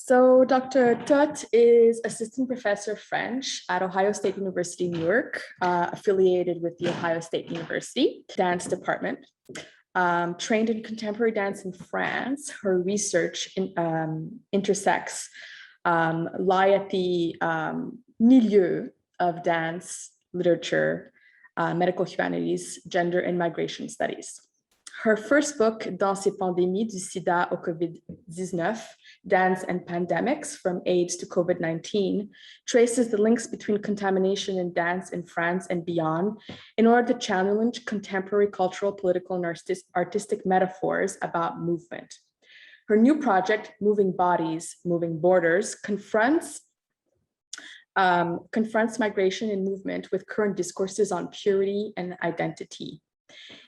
So Dr. Toth is assistant professor of French at Ohio State University, New York, affiliated with the Ohio State University Dance Department. Trained in contemporary dance in France, her research intersects lie at the milieu of dance, literature, medical humanities, gender, and migration studies. Her first book, Dans ces pandémies du sida au COVID-19, Dance and Pandemics from AIDS to COVID-19, traces the links between contamination in dance in France and beyond in order to challenge contemporary cultural, political, and artistic metaphors about movement. Her new project, Moving Bodies, Moving Borders, confronts migration and movement with current discourses on purity and identity.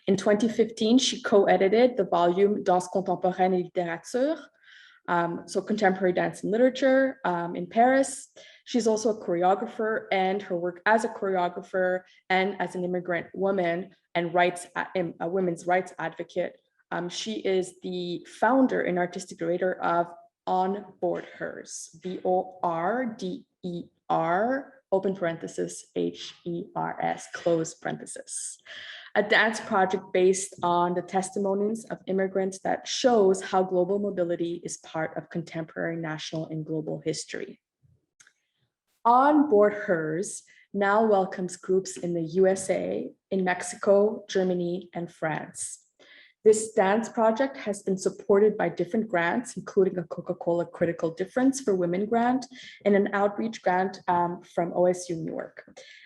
In 2015, she co-edited the volume Danse contemporaine et littérature, so contemporary dance and literature in Paris. She's also a choreographer, and her work as a choreographer and as an immigrant woman and a women's rights advocate. She is the founder and artistic director of On Board Hers, BORDER, open parenthesis, HERS, close parenthesis. A dance project based on the testimonies of immigrants that shows how global mobility is part of contemporary national and global history. On Board Hers now welcomes groups in the USA, in Mexico, Germany, and France. This dance project has been supported by different grants, including a Coca-Cola Critical Difference for Women grant and an outreach grant from OSU New York,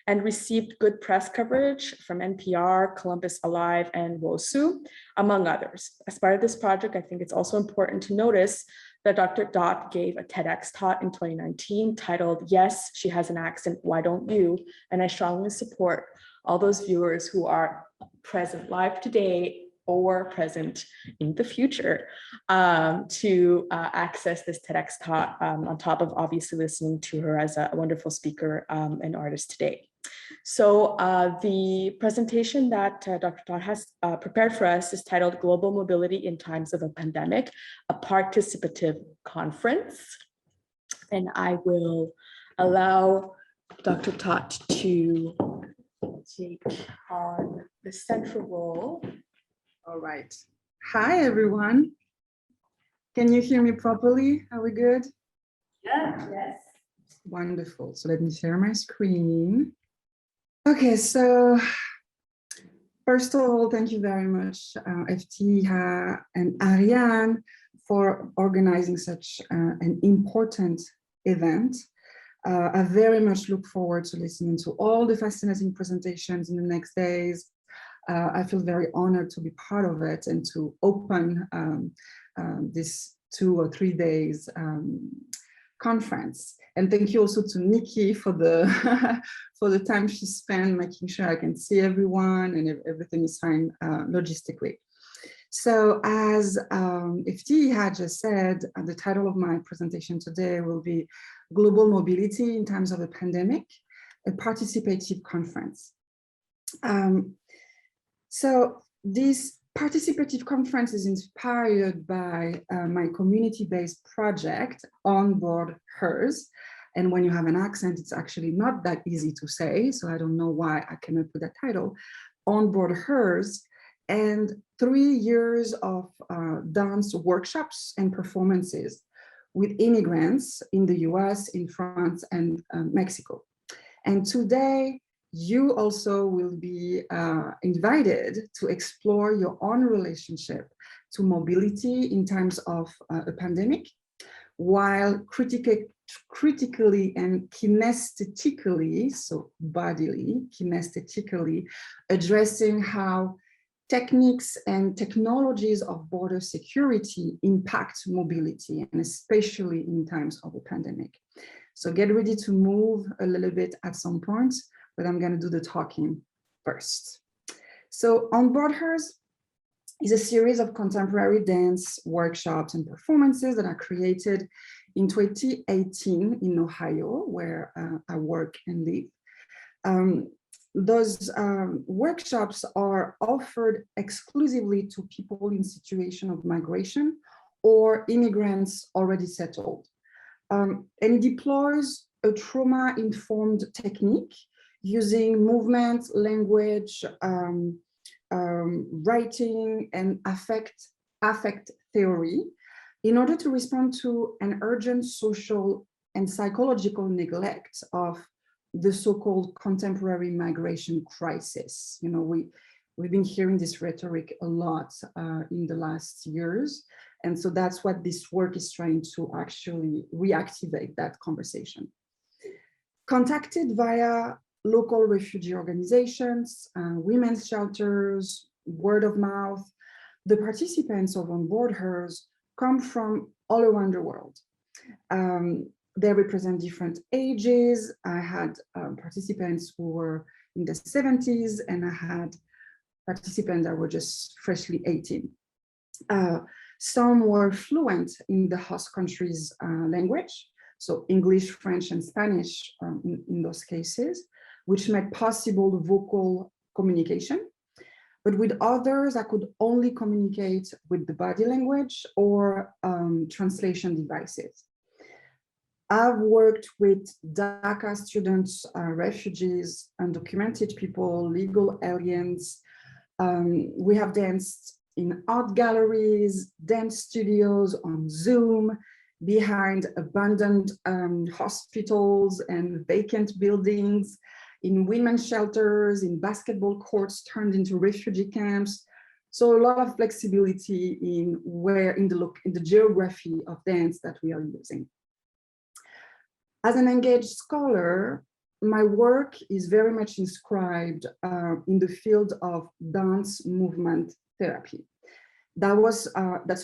and received good press coverage from NPR, Columbus Alive, and WOSU, among others. As part of this project, I think it's also important to notice that Dr. Toth gave a TEDx talk in 2019 titled, Yes, She Has an Accent, Why Don't You? And I strongly support all those viewers who are present live today or present in the future to access this TEDx talk on top of obviously listening to her as a wonderful speaker and artist today. So the presentation that Dr. Toth has prepared for us is titled Global Mobility in Times of a Pandemic, a Participative Conference. And I will allow Dr. Toth to take on the central role. All right. Hi, everyone. Can you hear me properly? Are we good? Yeah, yes. Wonderful. So let me share my screen. Okay, so first of all, thank you very much, FTIHA and Ariane, for organizing such an important event. I very much look forward to listening to all the fascinating presentations in the next days. I feel very honored to be part of it and to open this 2 or 3 days conference. And thank you also to Nikki for the for the time she spent making sure I can see everyone and everything is fine logistically. So as FT had just said, the title of my presentation today will be Global Mobility in Times of a Pandemic, a Participative Conference. So this participative conference is inspired by my community-based project, On Board Hers. And when you have an accent, it's actually not that easy to say. So I don't know why I came up with that title, On Board Hers. And 3 years of dance workshops and performances with immigrants in the US, in France, and Mexico. And today, you also will be invited to explore your own relationship to mobility in times of a pandemic, while critically and kinesthetically, so bodily, kinesthetically, addressing how techniques and technologies of border security impact mobility, and especially in times of a pandemic. So get ready to move a little bit at some point, but I'm going to do the talking first. So On Board Hers is a series of contemporary dance workshops and performances that are created in 2018 in Ohio, where I work and live. Those workshops are offered exclusively to people in situation of migration or immigrants already settled. And it deploys a trauma-informed technique using movement, language, writing, and affect theory in order to respond to an urgent social and psychological neglect of the so-called contemporary migration crisis. You know, we've been hearing this rhetoric a lot in the last years. And so that's what this work is trying to actually reactivate that conversation. Contacted via local refugee organizations, women's shelters, word of mouth, the participants of On Board Hers come from all around the world. They represent different ages. I had participants who were in the 70s, and I had participants that were just freshly 18. Some were fluent in the host country's language, so English, French, and Spanish in those cases, which made possible vocal communication. But with others, I could only communicate with the body language or translation devices. I've worked with DACA students, refugees, undocumented people, legal aliens. We have danced in art galleries, dance studios, on Zoom, behind abandoned hospitals and vacant buildings, in women's shelters, in basketball courts turned into refugee camps. So a lot of flexibility in the geography of dance that we are using. As an engaged scholar, my work is very much inscribed in the field of dance movement therapy. That's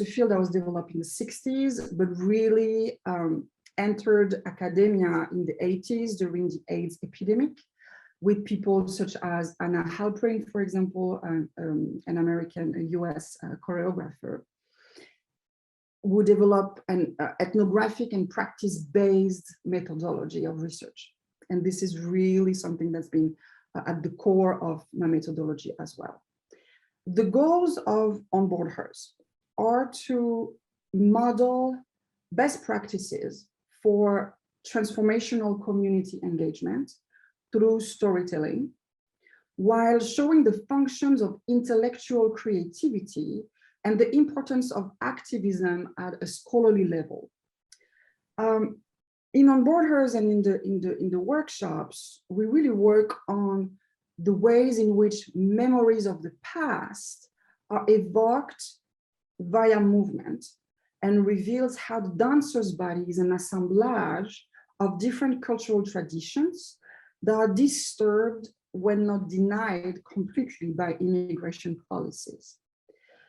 a field that was developed in the 60s, but really entered academia in the 80s during the AIDS epidemic, with people such as Anna Halprin, for example, an American, a US choreographer, who developed an ethnographic and practice-based methodology of research. And this is really something that's been at the core of my methodology as well. The goals of On Board Hers are to model best practices for transformational community engagement through storytelling, while showing the functions of intellectual creativity and the importance of activism at a scholarly level. In On Board Hers and in the workshops, we really work on the ways in which memories of the past are evoked via movement, and reveals how the dancer's body is an assemblage of different cultural traditions that are disturbed when not denied completely by immigration policies.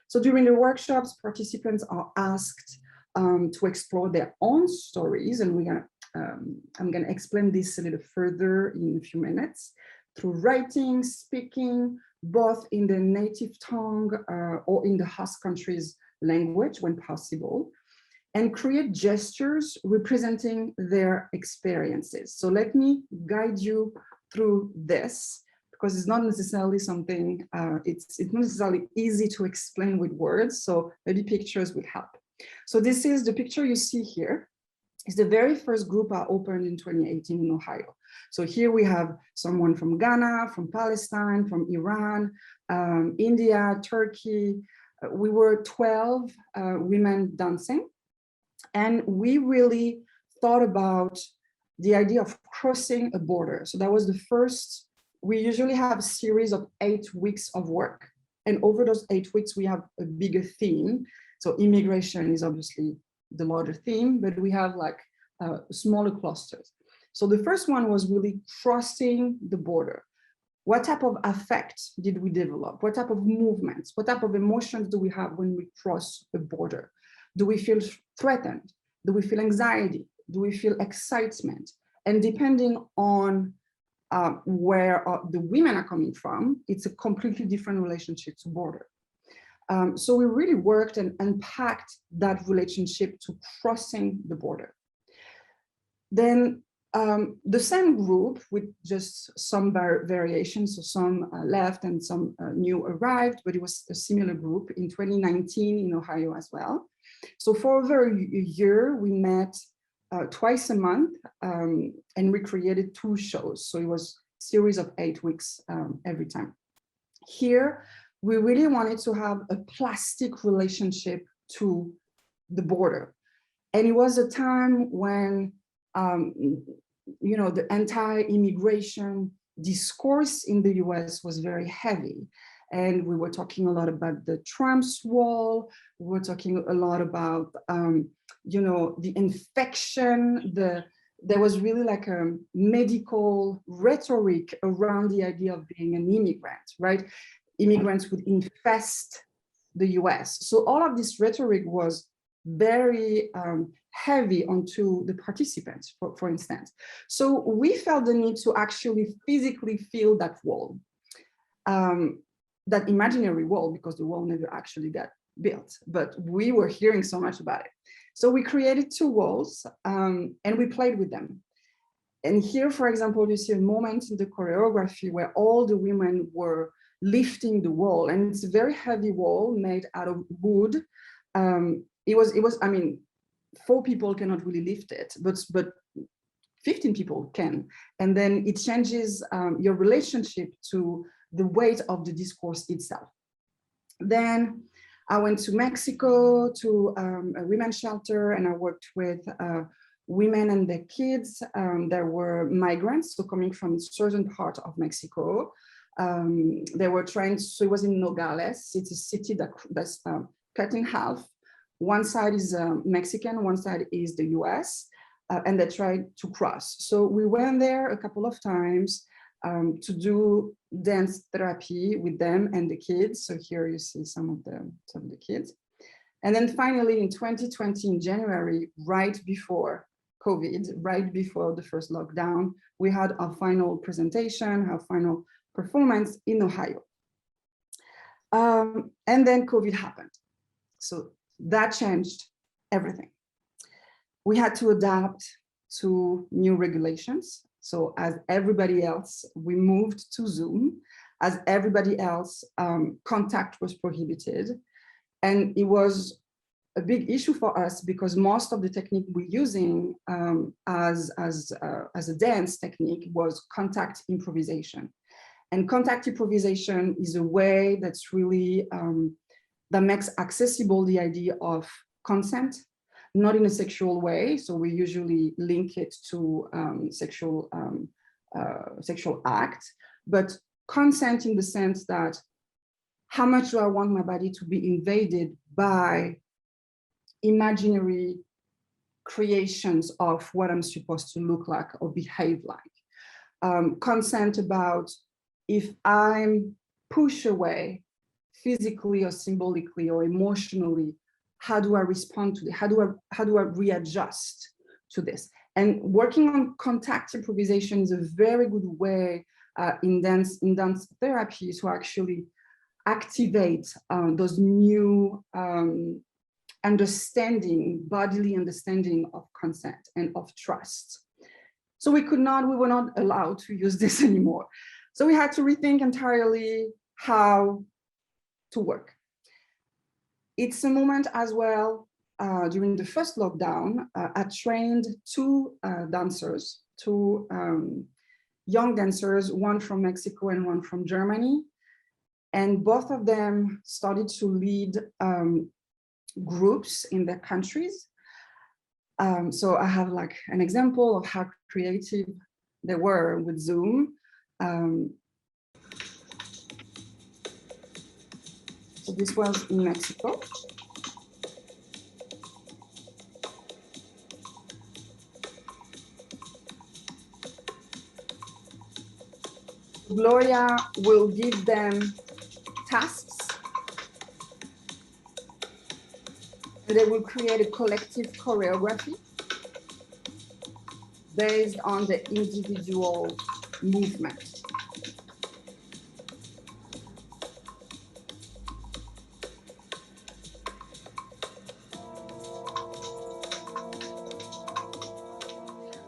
So during the workshops, participants are asked to explore their own stories, and I'm gonna explain this a little further in a few minutes, through writing, speaking, both in the native tongue or in the host country's language when possible, and create gestures representing their experiences. So let me guide you through this, because it's not necessarily something, it's not necessarily easy to explain with words, so maybe pictures will help. So this is the picture you see here. It's the very first group I opened in 2018 in Ohio. So here we have someone from Ghana, from Palestine, from Iran, India, Turkey. We were 12 women dancing. And we really thought about the idea of crossing a border. So that was the first. We usually have a series of 8 weeks of work. And over those 8 weeks, we have a bigger theme. So immigration is obviously the larger theme, but we have like smaller clusters. So the first one was really crossing the border. What type of affect did we develop? What type of movements? What type of emotions do we have when we cross the border? Do we feel threatened? Do we feel anxiety? Do we feel excitement? And depending on where the women are coming from, it's a completely different relationship to border. So we really worked and unpacked that relationship to crossing the border. Then the same group with just some variations, so some left and some new arrived, but it was a similar group in 2019 in Ohio as well. So for over a year, we met twice a month, and we created 2 shows. So it was a series of 8 weeks every time. Here, we really wanted to have a plastic relationship to the border. And it was a time when, you know, the anti-immigration discourse in the US was very heavy. And we were talking a lot about the Trump's wall. We were talking a lot about, you know, the infection. There was really like a medical rhetoric around the idea of being an immigrant, right? Immigrants would infest the US. So all of this rhetoric was very heavy onto the participants, for instance. So we felt the need to actually physically feel that wall, that imaginary wall, because the wall never actually got built, but we were hearing so much about it. So we created 2 walls and we played with them. And here, for example, you see a moment in the choreography where all the women were lifting the wall, and it's a very heavy wall made out of wood. It was, I mean, 4 people cannot really lift it, but 15 people can. And then it changes your relationship to the weight of the discourse itself. Then I went to Mexico to a women's shelter, and I worked with women and their kids. There were migrants, so coming from the southern part of Mexico. They were trying, so it was in Nogales. It's a city that's cut in half. One side is Mexican, one side is the US, and they tried to cross. So we went there a couple of times to do dance therapy with them and the kids. So here you see some of the kids. And then finally in 2020, in January, right before COVID, right before the first lockdown, we had our final presentation, our final performance in Ohio. And then COVID happened. So that changed everything. We had to adapt to new regulations. So as everybody else, we moved to Zoom. As everybody else, contact was prohibited. And it was a big issue for us because most of the technique we're using as a dance technique was contact improvisation. And contact improvisation is a way that's really, that makes accessible the idea of consent, not in a sexual way. So we usually link it to sexual act, but consent in the sense that how much do I want my body to be invaded by imaginary creations of what I'm supposed to look like or behave like. Consent about if I'm pushed away physically or symbolically or emotionally, how do I respond to it? How do I readjust to this? And working on contact improvisation is a very good way in dance therapy to actually activate those new bodily understanding of consent and of trust. So we were not allowed to use this anymore. So we had to rethink entirely how to work. It's a moment as well, during the first lockdown, I trained 2 dancers, 2 young dancers, one from Mexico and one from Germany. And both of them started to lead groups in their countries. So I have like an example of how creative they were with Zoom. So this was in Mexico. Gloria will give them tasks, and they will create a collective choreography based on the individual movement.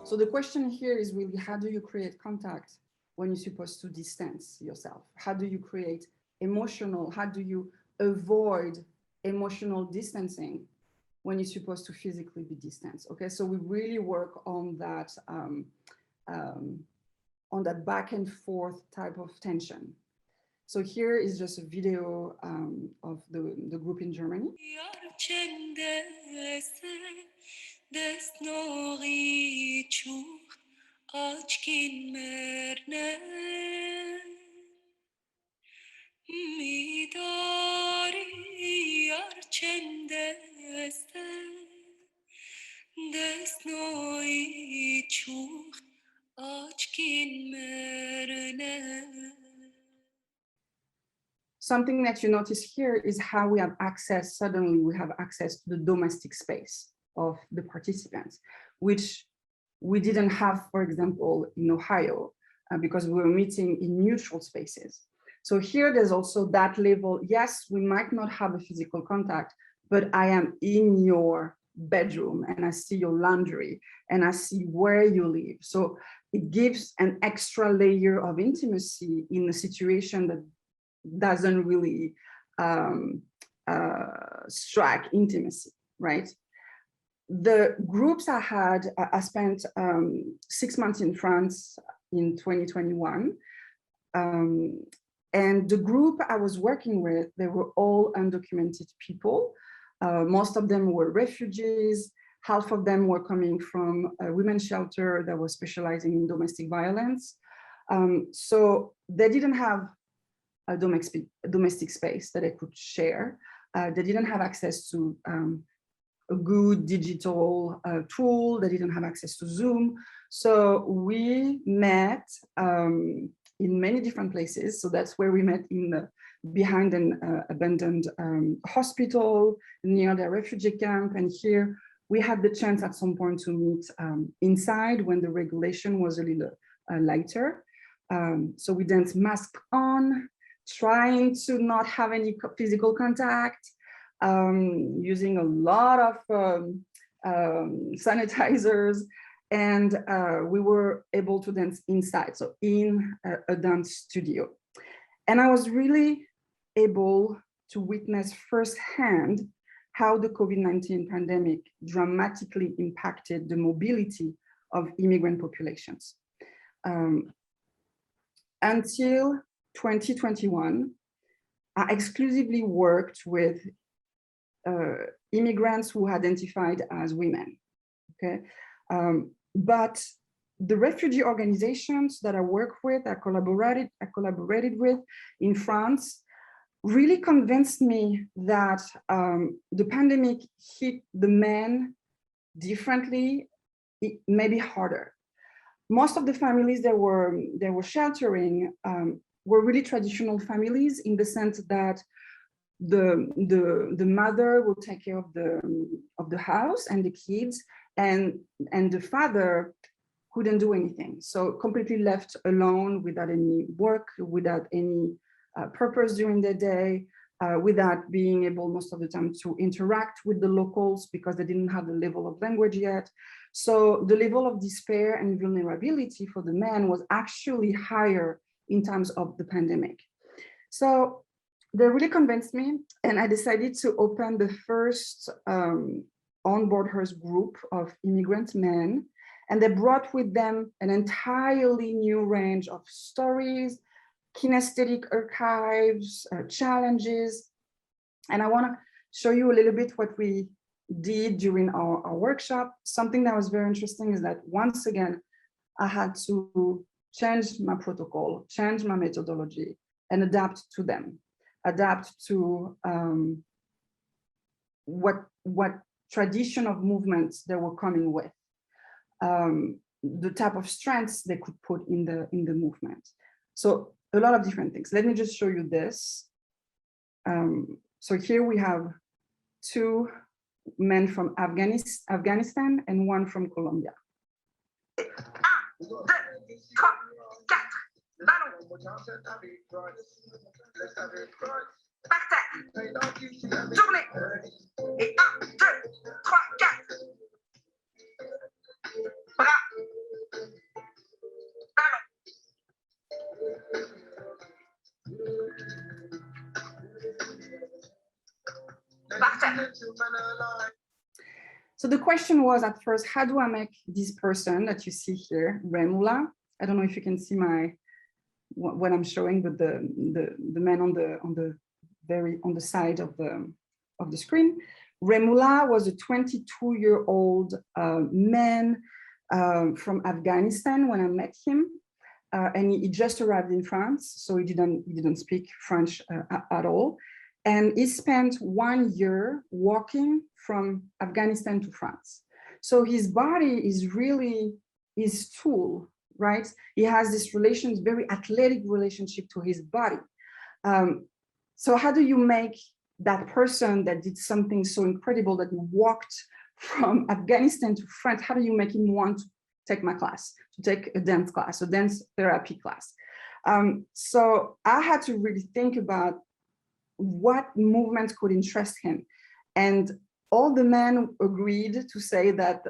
So the question here is really, how do you create contact when you're supposed to distance yourself? How do you create how do you avoid emotional distancing when you're supposed to physically be distant. Okay, so we really work on that back and forth type of tension. So here is just a video of the group in Germany. Something that you notice here is how we have access, suddenly we have access to the domestic space of the participants, which we didn't have, for example, in Ohio, because we were meeting in neutral spaces. So here there's also that level. Yes, we might not have a physical contact, but I am in your bedroom and I see your laundry and I see where you live. So it gives an extra layer of intimacy in a situation that doesn't really strike intimacy, right? The groups I had, I spent 6 months in France in 2021. And the group I was working with, they were all undocumented people. Most of them were refugees. Half of them were coming from a women's shelter that was specializing in domestic violence. So they didn't have a domestic space that they could share. They didn't have access to a good digital tool. They didn't have access to Zoom. So we met in many different places. So that's where we met behind an abandoned hospital near the refugee camp. And here we had the chance at some point to meet inside when the regulation was a little lighter. So we danced mask on, trying to not have any physical contact, using a lot of sanitizers, and we were able to dance inside, so in a dance studio. And I was really able to witness firsthand how the COVID-19 pandemic dramatically impacted the mobility of immigrant populations. Until 2021, I exclusively worked with immigrants who identified as women, okay? But the refugee organizations that I work with, I collaborated with in France, really convinced me that the pandemic hit the men differently, maybe harder. Most of the families that were sheltering were really traditional families, in the sense that the mother will take care of the house and the kids, and the father couldn't do anything. So completely left alone, without any work, without any purpose during the day, without being able most of the time to interact with the locals because they didn't have the level of language yet. So the level of despair and vulnerability for the men was actually higher in terms of the pandemic. So they really convinced me, and I decided to open the first on-board HERS group of immigrant men. And they brought with them an entirely new range of stories, kinesthetic archives, challenges. And I want to show you a little bit what we did during our workshop. Something that was very interesting is that, once again, I had to change my protocol, change my methodology, and adapt to them, adapt to what tradition of movements they were coming with, the type of strengths they could put in the movement. So a lot of different things. Let me just show you this. So here we have two men from Afghanistan and one from Colombia. 1, 2, 3, 4, ballon. Par terre. Tournez. Et 1, 2, 3, 4. Bras. Ballon. Par terre. So the question was at first, how do I make this person that you see here, Remula? I don't know if you can see what I'm showing, but the man on the side of the screen. Remula was a 22-year-old man from Afghanistan when I met him, and he just arrived in France, so he didn't speak French at all, and he spent 1 year walking from Afghanistan to France. So his body is really his tool, right? He has this very athletic relationship to his body. So how do you make that person that did something so incredible, that walked from Afghanistan to France, how do you make him want to take my class, to take a dance class, a dance therapy class? So I had to really think about what movements could interest him. And all the men agreed to say that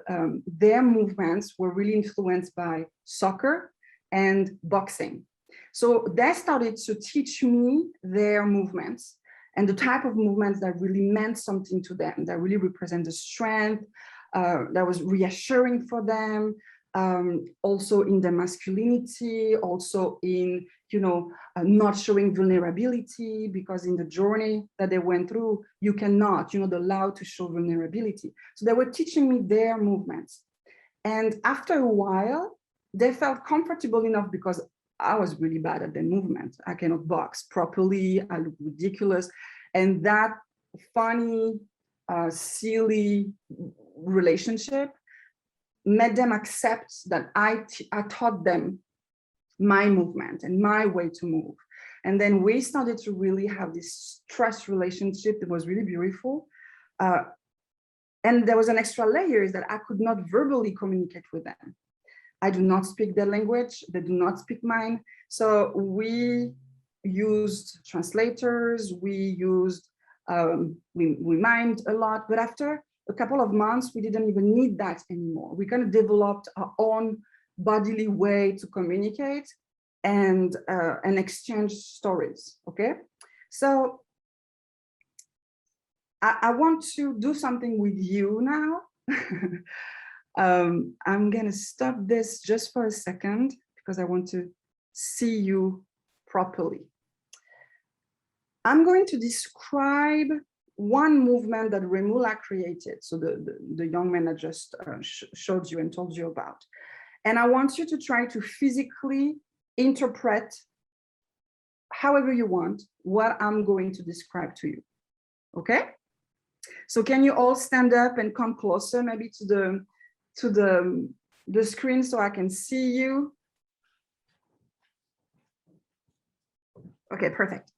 their movements were really influenced by soccer and boxing. So they started to teach me their movements and the type of movements that really meant something to them, that really represent the strength, that was reassuring for them, also in their masculinity, also in, not showing vulnerability, because in the journey that they went through, you cannot, you're not allowed to show vulnerability. So they were teaching me their movements. And after a while, they felt comfortable enough, because I was really bad at the movement. I cannot box properly, I look ridiculous. And that funny, silly relationship made them accept that I taught them my movement and my way to move. And then we started to really have this trust relationship that was really beautiful. And there was an extra layer, is that I could not verbally communicate with them. I do not speak their language, they do not speak mine. So we used translators, we used, we mimed a lot, but after a couple of months, we didn't even need that anymore. We kind of developed our own bodily way to communicate and exchange stories, okay? So I want to do something with you now. I'm gonna stop this just for a second, because I want to see you properly. I'm going to describe one movement that Remula created, so the young man I just showed you and told you about. And I want you to try to physically interpret, however you want, what I'm going to describe to you, okay? So can you all stand up and come closer, maybe to the screen, so I can see you? Okay, perfect.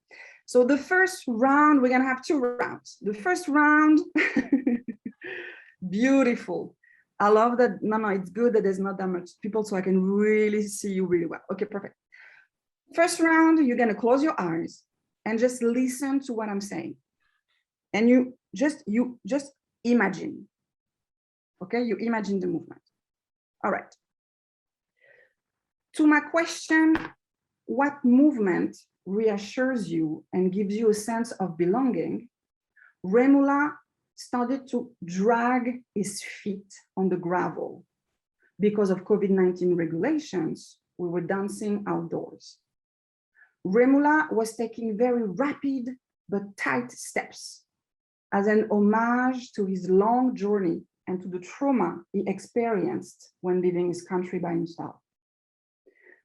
So the first round, we're gonna have 2 rounds. The first round, beautiful. I love that. No, it's good that there's not that much people, so I can really see you really well. Okay, perfect. First round, you're gonna close your eyes and just listen to what I'm saying. And you just imagine, okay? You imagine the movement. All right. To my question, what movement reassures you and gives you a sense of belonging? Remula started to drag his feet on the gravel. Because of COVID-19 regulations, we were dancing outdoors. Remula was taking very rapid but tight steps as an homage to his long journey and to the trauma he experienced when leaving his country by himself.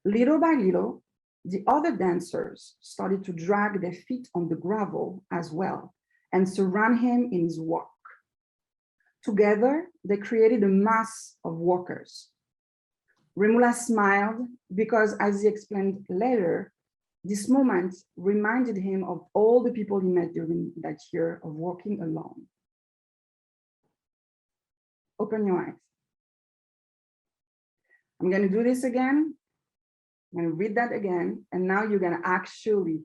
Little by little, the other dancers started to drag their feet on the gravel as well and surround him in his walk. Together, they created a mass of walkers. Remula smiled because, as he explained later, this moment reminded him of all the people he met during that year of walking alone. Open your eyes. I'm going to do this again. I'm going to read that again. And now you're going to actually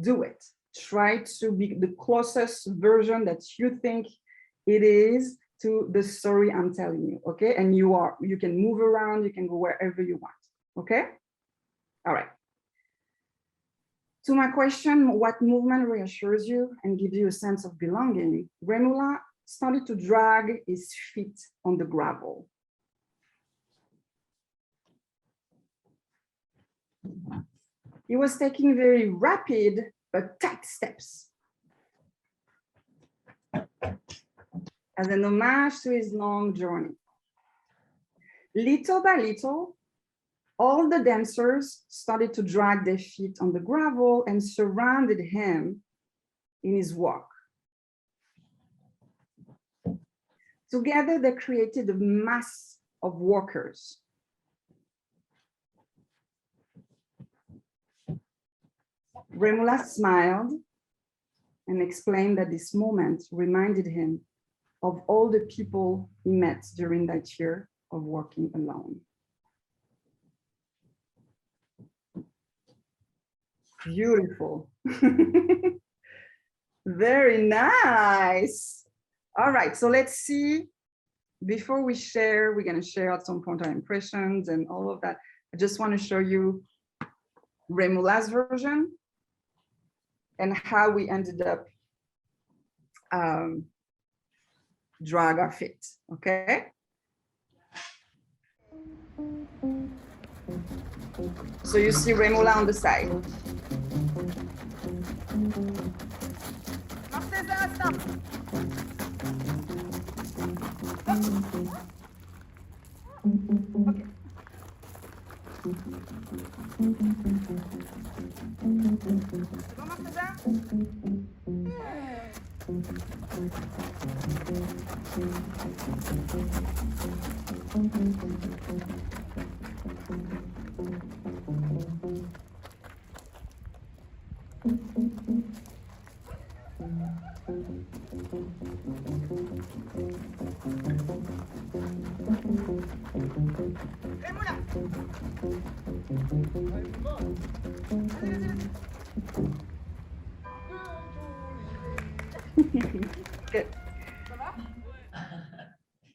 do it. Try to be the closest version that you think it is to the story I'm telling you, okay? And you can move around, you can go wherever you want, okay? All right. To my question, what movement reassures you and gives you a sense of belonging? Remula started to drag his feet on the gravel. He was taking very rapid but tight steps as an homage to his long journey. Little by little, all the dancers started to drag their feet on the gravel and surrounded him in his walk. Together, they created a mass of walkers. Remula smiled and explained that this moment reminded him of all the people he met during that year of walking alone. Beautiful. Very nice. All right, so let's see. Before we share, we're going to share at some point our impressions and all of that. I just want to show you Remula's version and how we ended up drag our feet, okay? So you see Remula on the side. Okay. Good.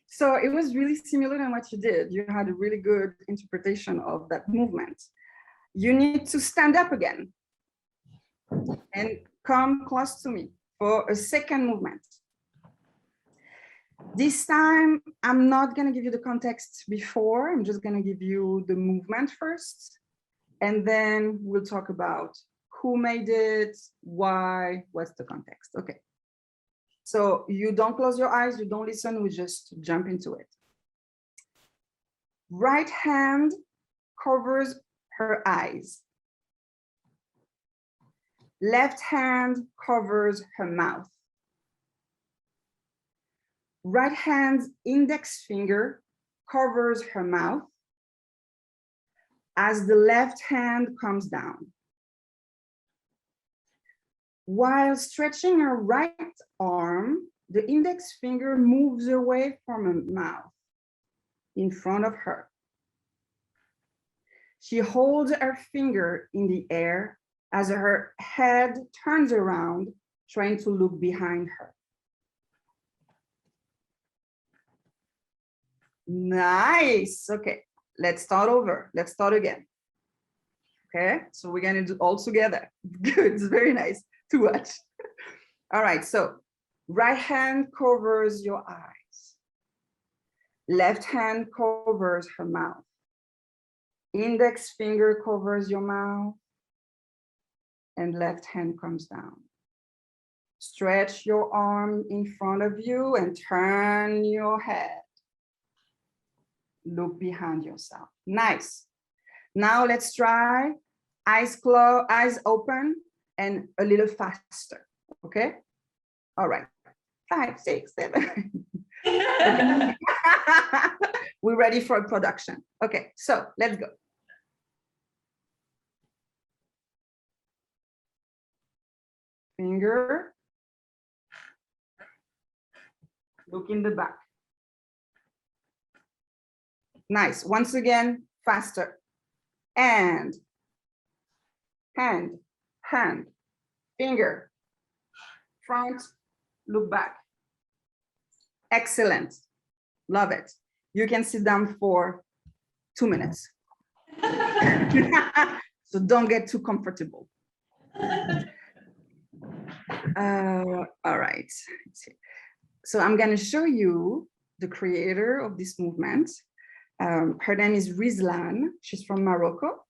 So it was really similar to what you did. You had a really good interpretation of that movement. You need to stand up again and come close to me for a second movement. This time, I'm not going to give you the context before. I'm just going to give you the movement first. And then we'll talk about who made it, why, what's the context. Okay. So you don't close your eyes, you don't listen, we just jump into it. Right hand covers her eyes. Left hand covers her mouth. Right hand's index finger covers her mouth as the left hand comes down. While stretching her right arm, the index finger moves away from her mouth in front of her. She holds her finger in the air as her head turns around, trying to look behind her. Nice. Okay, let's start over. Let's start again. Okay, so we're going to do all together. Good, it's very nice to watch. All right, so right hand covers your eyes. Left hand covers her mouth. Index finger covers your mouth. And left hand comes down. Stretch your arm in front of you and turn your head. Look behind yourself. Nice. Now let's try eyes closed, eyes open, and a little faster. Okay. All right. 5, 6, 7. We're ready for production. Okay. So let's go. Finger. Look in the back. Nice. Once again, faster. And hand, hand, finger, front, look back. Excellent. Love it. You can sit down for 2 minutes. So don't get too comfortable. All right. So I'm going to show you the creator of this movement. Her name is Rizlan. She's from Morocco.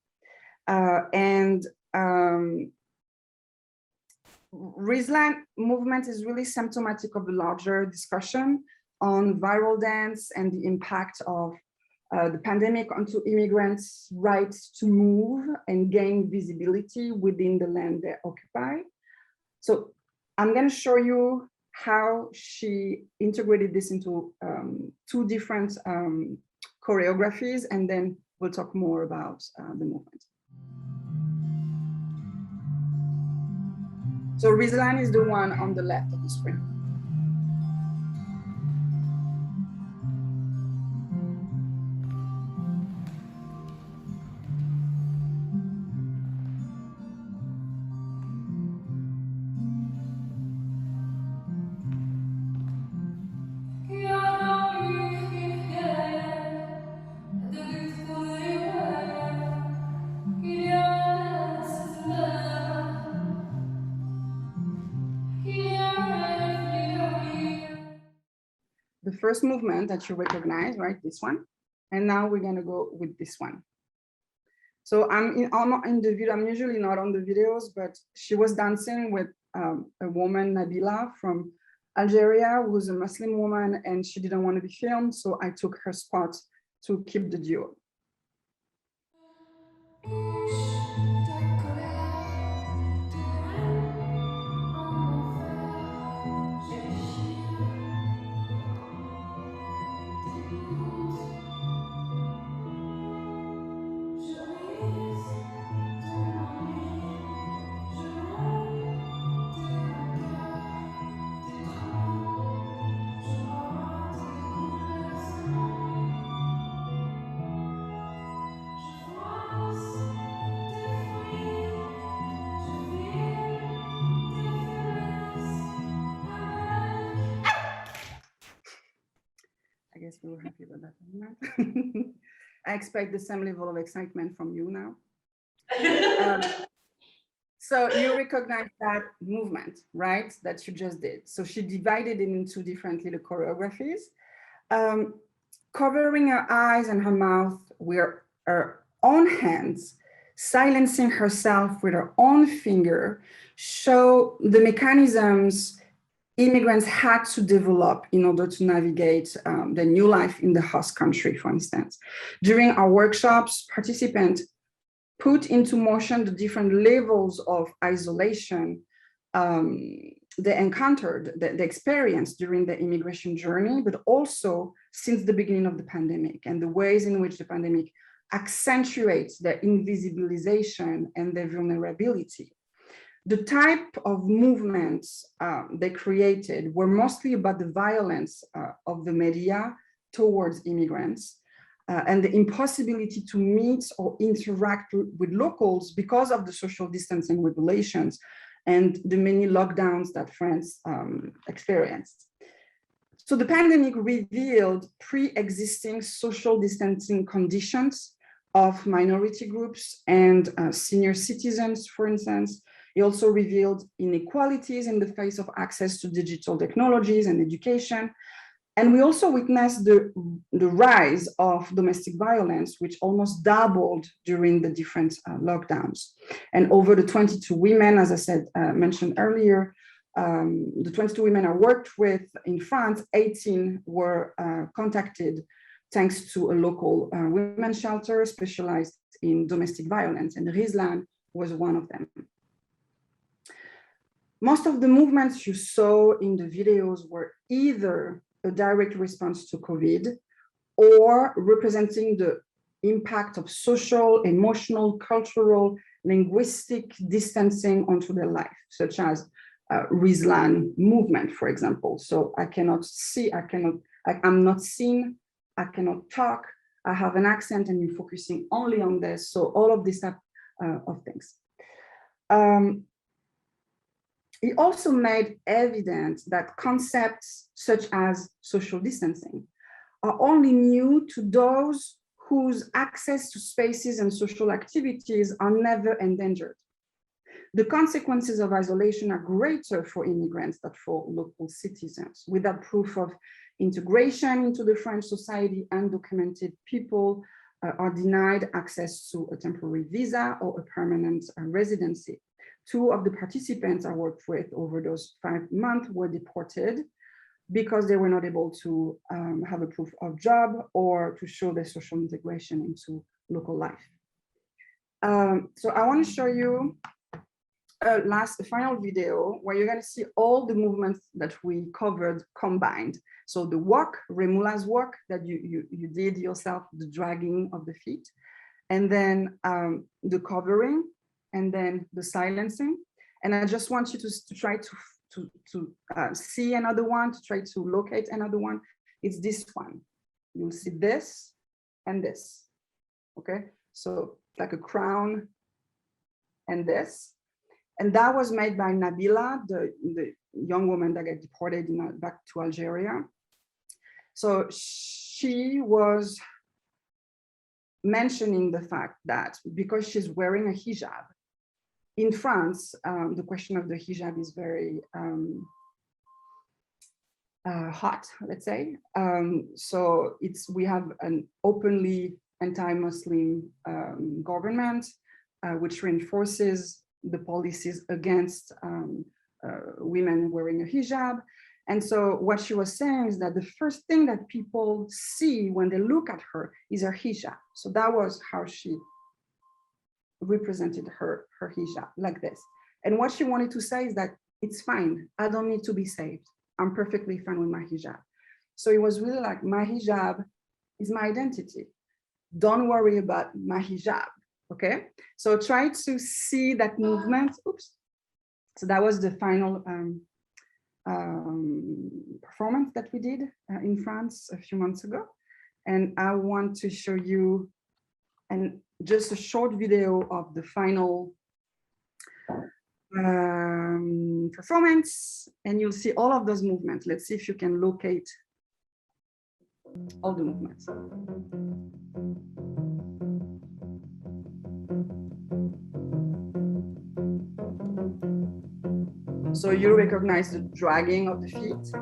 Rizlan movement is really symptomatic of a larger discussion on viral dance and the impact of the pandemic onto immigrants' rights to move and gain visibility within the land they occupy. So I'm going to show you how she integrated this into two different choreographies, and then we'll talk more about the movement. So Rizlan is the one on the left of the screen. The first movement that you recognize, right, this one, and now we're going to go with this one. So I'm in the video. I'm usually not on the videos, but she was dancing with a woman, Nabila, from Algeria, who's a Muslim woman, and she didn't want to be filmed, so I took her spot to keep the duo. I guess we were happy about that. I expect the same level of excitement from you now. So you recognize that movement, right? That you just did. So she divided it into different little choreographies. Covering her eyes and her mouth with her own hands, silencing herself with her own finger, show the mechanisms immigrants had to develop in order to navigate the new life in the host country, for instance. During our workshops, participants put into motion the different levels of isolation they encountered, they experienced during the immigration journey, but also since the beginning of the pandemic, and the ways in which the pandemic accentuates their invisibilization and their vulnerability. The type of movements they created were mostly about the violence of the media towards immigrants and the impossibility to meet or interact with locals because of the social distancing regulations and the many lockdowns that France experienced. So the pandemic revealed pre-existing social distancing conditions of minority groups and senior citizens, for instance. It also revealed inequalities in the face of access to digital technologies and education. And we also witnessed the rise of domestic violence, which almost doubled during the different lockdowns. And over the 22 women, as I said, mentioned earlier, the 22 women I worked with in France, 18 were contacted thanks to a local women's shelter specialized in domestic violence, and Rizlan was one of them. Most of the movements you saw in the videos were either a direct response to COVID or representing the impact of social, emotional, cultural, linguistic distancing onto their life, such as Rizlan movement, for example. So I cannot see, I'm not seen, I cannot talk, I have an accent and you're focusing only on this. So all of these type of things. It also made evident that concepts such as social distancing are only new to those whose access to spaces and social activities are never endangered. The consequences of isolation are greater for immigrants than for local citizens. Without proof of integration into the French society, undocumented people are denied access to a temporary visa or a permanent residency. 2 of the participants I worked with over those 5 months were deported because they were not able to have a proof of job or to show their social integration into local life. So I want to show you a final video where you're going to see all the movements that we covered combined. So the walk, Remula's walk that you did yourself, the dragging of the feet, and then the covering, and then the silencing. And I just want you to try to see another one, to try to locate another one. It's this one. You'll see this and this. Okay, so like a crown and this. And that was made by Nabila, the young woman that got deported back to Algeria. So she was mentioning the fact that because she's wearing a hijab, in France, the question of the hijab is very hot, let's say. So we have an openly anti-Muslim government, which reinforces the policies against women wearing a hijab. And so what she was saying is that the first thing that people see when they look at her is her hijab. So that was how she represented her hijab, like this. And what she wanted to say is that it's fine, I don't need to be saved. I'm perfectly fine with my hijab. So it was really like, my hijab is my identity. Don't worry about my hijab. Okay, so try to see that movement. Oops. So that was the final performance that we did in France a few months ago. And I want to show you just a short video of the final performance, and you'll see all of those movements. Let's see if you can locate all the movements. So you recognize the dragging of the feet.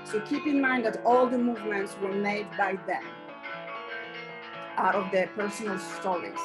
So keep in mind that all the movements were made by them out of their personal stories.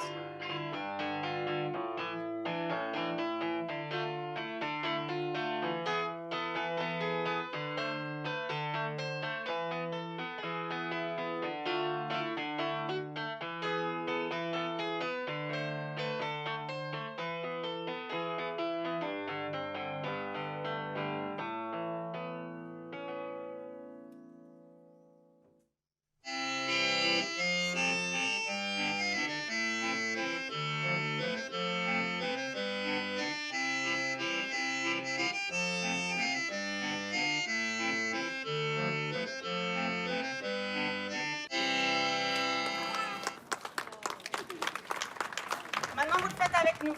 Maintenant, vous le faites avec nous.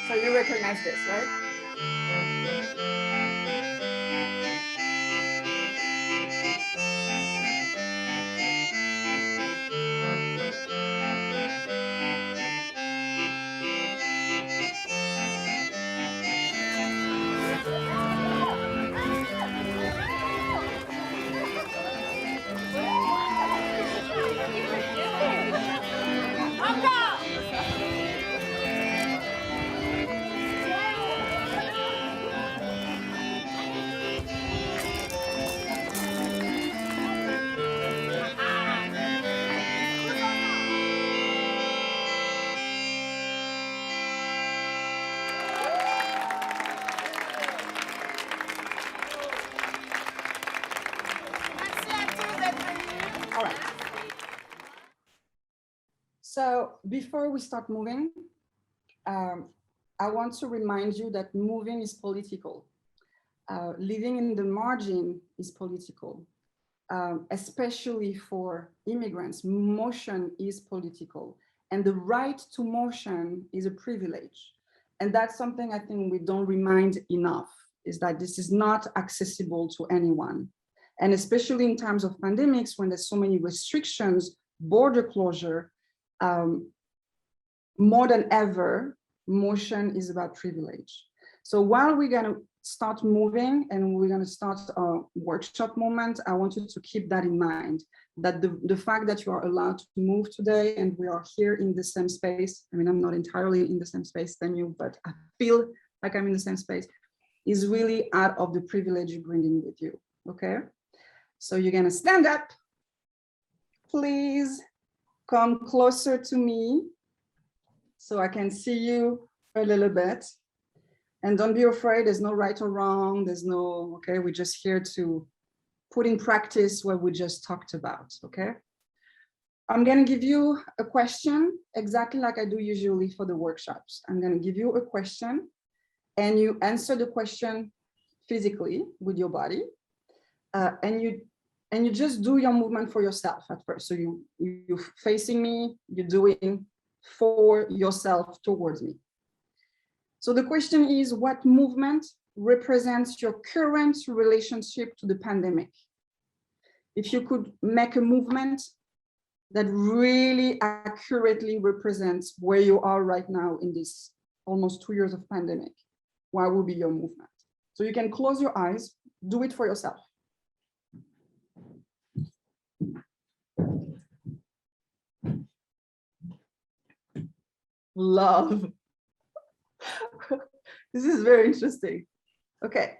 So you recognize this, right? So before we start moving, I want to remind you that moving is political. Living in the margin is political, especially for immigrants. Motion is political, and the right to motion is a privilege. And that's something I think we don't remind enough, is that this is not accessible to anyone. And especially in times of pandemics, when there's so many restrictions, border closure, more than ever, motion is about privilege. So while we're going to start moving and we're going to start a workshop moment, I want you to keep that in mind, that the fact that you are allowed to move today and we are here in the same space, I mean, I'm not entirely in the same space than you, but I feel like I'm in the same space, is really out of the privilege you're bringing with you, okay? So you're going to stand up. Please come closer to me so I can see you a little bit. And don't be afraid, there's no right or wrong, there's no, okay, we're just here to put in practice what we just talked about, okay? I'm gonna give you a question, exactly like I do usually for the workshops. I'm gonna give you a question and you answer the question physically with your body, and you just do your movement for yourself at first. So you're facing me, you're doing for yourself towards me. So the question is, what movement represents your current relationship to the pandemic? If you could make a movement that really accurately represents where you are right now in this almost 2 years of pandemic, what would be your movement? So you can close your eyes, do it for yourself. Love. This is very interesting. Okay,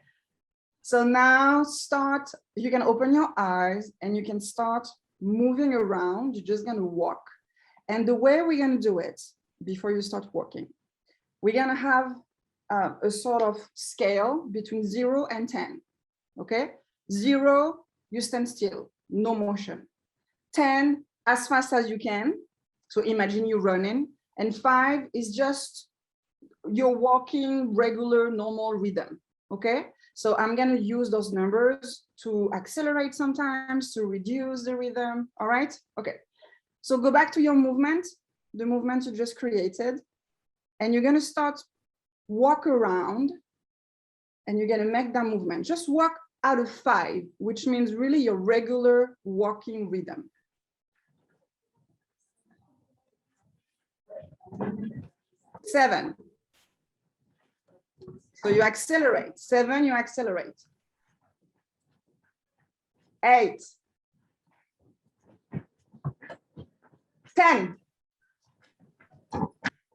so now you can open your eyes and you can start moving around. You're just gonna walk. And the way we're gonna do it, before you start walking, we're gonna have a sort of scale between 0 and 10, okay? 0, you stand still, no motion. 10, as fast as you can. So imagine you running. And 5 is just you're walking regular, normal rhythm, okay? So I'm gonna use those numbers to accelerate sometimes, to reduce the rhythm, all right? Okay, so go back to your movement, the movement you just created, and you're gonna start walk around, and you're gonna make that movement. Just walk out of 5, which means really your regular walking rhythm. 7. So you accelerate. 7, you accelerate. 8. 10.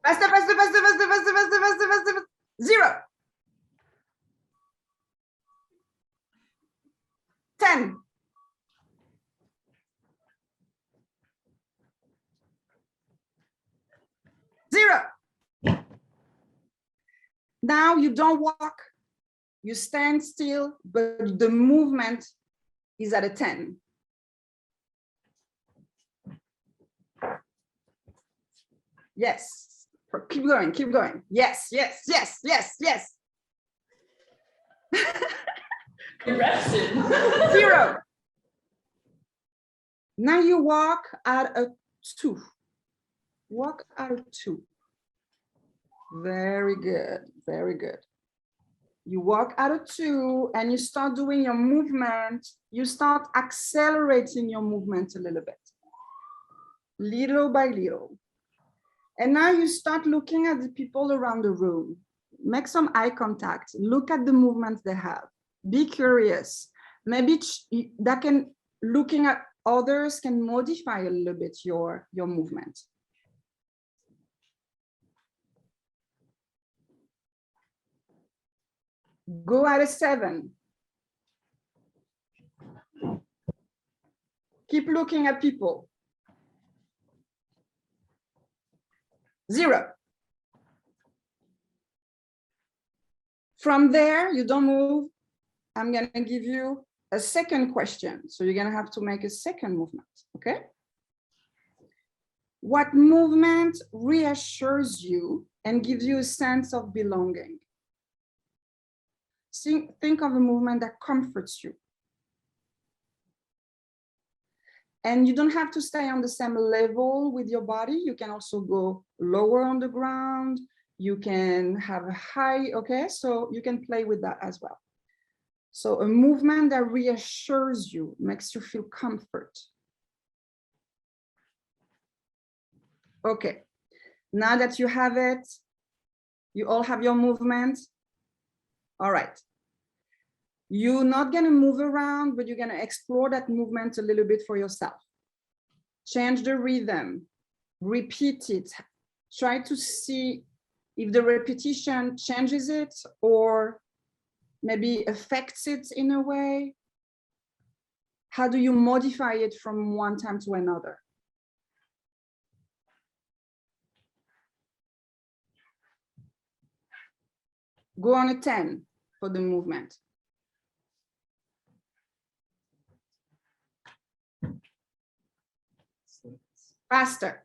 Faster, faster, faster, faster, faster, faster, faster, faster. 0. 10. 0. Now you don't walk, you stand still, but the movement is at a 10. Yes, keep going, keep going. Yes, yes, yes, yes, yes. Correction. 0. Now you walk at a 2. Walk at a 2. Very good, very good. You walk out of 2 and you start doing your movement. You start accelerating your movement a little bit, little by little. And now you start looking at the people around the room. Make some eye contact. Look at the movements they have. Be curious. Maybe that can, looking at others can modify a little bit your movement. Go at a 7. Keep looking at people. 0. From there, you don't move. I'm going to give you a second question. So you're going to have to make a second movement, okay? What movement reassures you and gives you a sense of belonging? Think of a movement that comforts you. And you don't have to stay on the same level with your body. You can also go lower on the ground. You can have a high, okay? So you can play with that as well. So a movement that reassures you, makes you feel comfort. Okay, now that you have it, you all have your movement. All right. You're not gonna move around, but you're gonna explore that movement a little bit for yourself. Change the rhythm, repeat it. Try to see if the repetition changes it or maybe affects it in a way. How do you modify it from one time to another? Go on a 10 for the movement. Faster.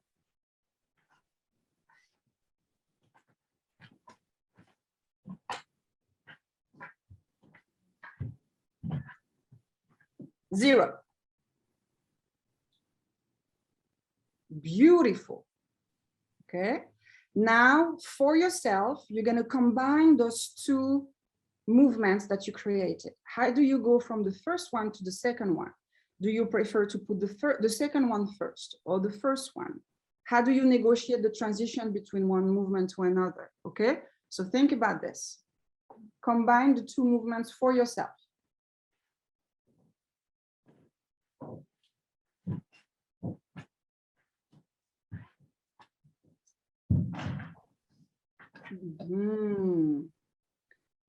Zero. Beautiful. Okay. Now for yourself, you're going to combine those two movements that you created. How do you go from the first one to the second one? Do you prefer to put the second one first or the first one? How do you negotiate the transition between one movement to another? Okay, so think about this. Combine the two movements for yourself.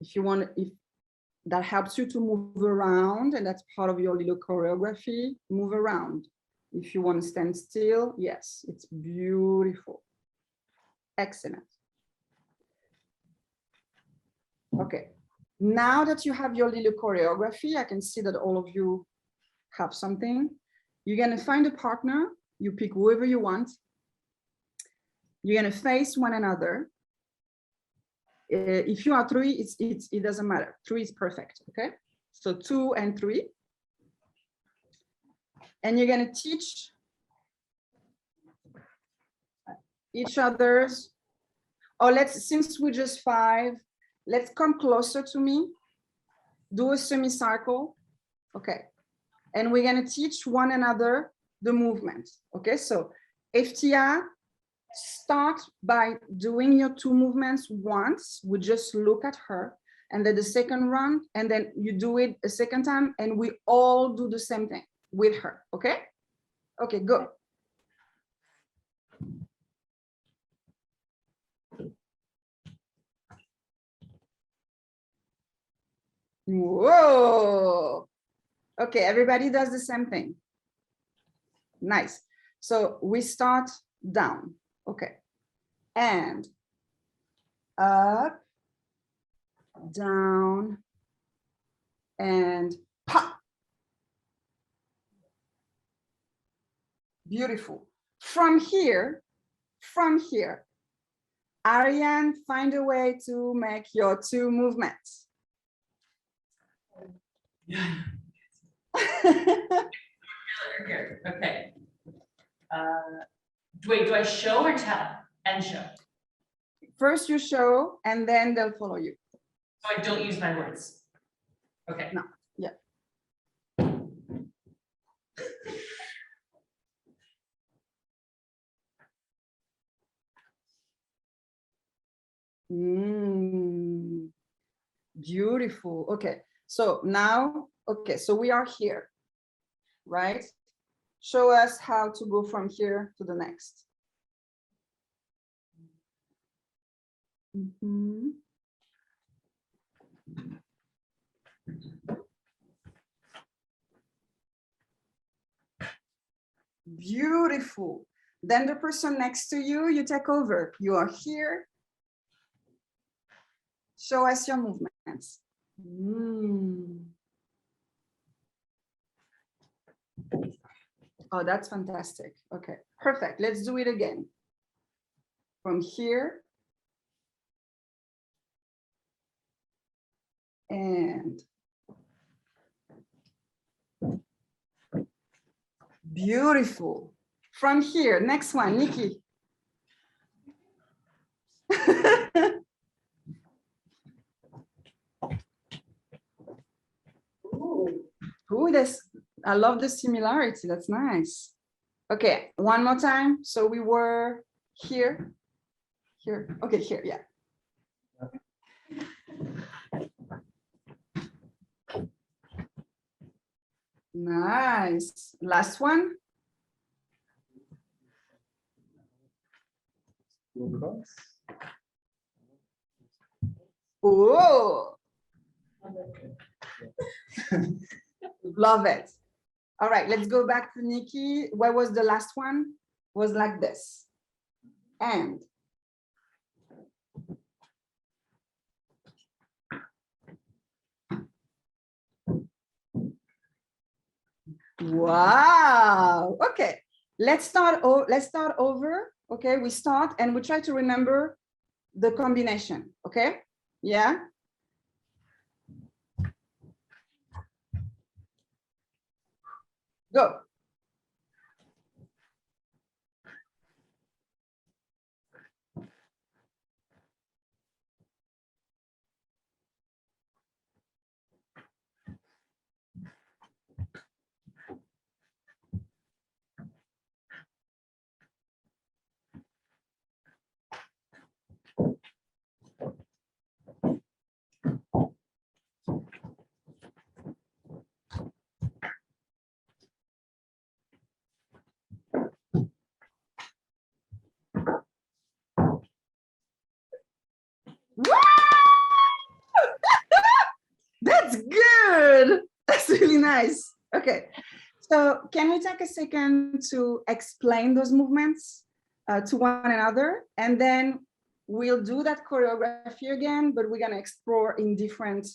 If you want, if that helps you to move around and that's part of your little choreography, move around. If you want to stand still, yes, it's beautiful. Excellent. Okay, now that you have your little choreography, I can see that all of you have something. You're going to find a partner, you pick whoever you want. You're going to face one another. If you are three, it doesn't matter. 3 is perfect, okay? So 2 and 3. And you're going to teach each other's, or since we're just 5, let's come closer to me. Do a semicircle, okay? And we're going to teach one another the movement, okay? So FTR, start by doing your 2 movements once. We just look at her, and then the second round, and then you do it a second time, and we all do the same thing with her, okay? Okay, go. Whoa. Okay, everybody does the same thing. Nice. So we start down, okay? And up, down, and pop. Beautiful. From here, Ariane, find a way to make your 2 movements. Okay. Wait, do I show or tell? And show. First you show, and then they'll follow you. So I don't use my words. Okay. No, yeah. Beautiful. Okay, so now, okay, so we are here, right? Show us how to go from here to the next. Beautiful. Then the person next to you, you take over. You are here. Show us your movements. Oh, that's fantastic. Okay, perfect. Let's do it again. From here. And beautiful. From here, next one, Nikki. Ooh, I love the similarity. That's nice. Okay, one more time. So we were here. Okay, here, yeah. Nice. Last one. Oh, love it. All right, let's go back to Nikki. What was the last one? Was like this. And wow. Okay, let's start over. Okay, we start and we try to remember the combination. Okay, yeah. Go. That's good. That's really nice. Okay. So can we take a second to explain those movements to one another? And then we'll do that choreography again, but we're going to explore in different